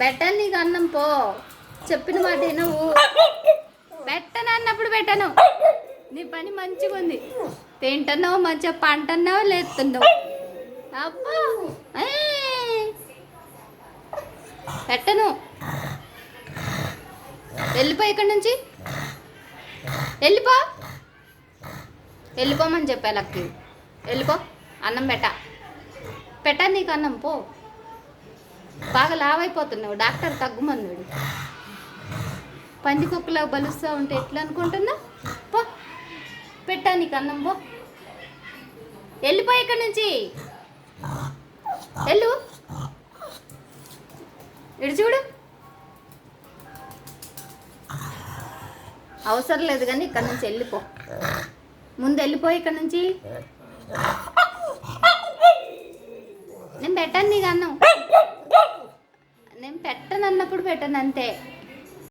పెట్టను నీకు అన్నం పో. చెప్పిన మాట నువ్వు పెట్టను అన్నప్పుడు పెట్టను. నీ పని మంచిగా ఉంది. తింటున్నావు మంచిగా, పంటన్నావు లేస్తున్నావు. అబ్బా పెట్టను. వెళ్ళిపో ఇక్కడి నుంచి, వెళ్ళిపోమని చెప్పా లక్కి. వెళ్ళిపో. అన్నం పెట్టా నీకు అన్నం పో. బాగా లావైపోతున్నావు, డాక్టర్ తగ్గుమన్నాడు. పందికొక్కలా బలుస్తూ ఉంటే ఎట్లా అనుకుంటున్నా? పో పెట్టా నీకు అన్నం పో. వెళ్ళిపో ఇక్కడి నుంచి, వెళ్ళు. ఇటు చూడు. అవసరం లేదు కానీ ఇక్కడ నుంచి వెళ్ళిపో. ముందు వెళ్ళిపో ఇక్కడ నుంచి. నేను పెట్టాను నీకు అన్నం. నేను పెట్టను అన్నప్పుడు పెట్టను అంతే.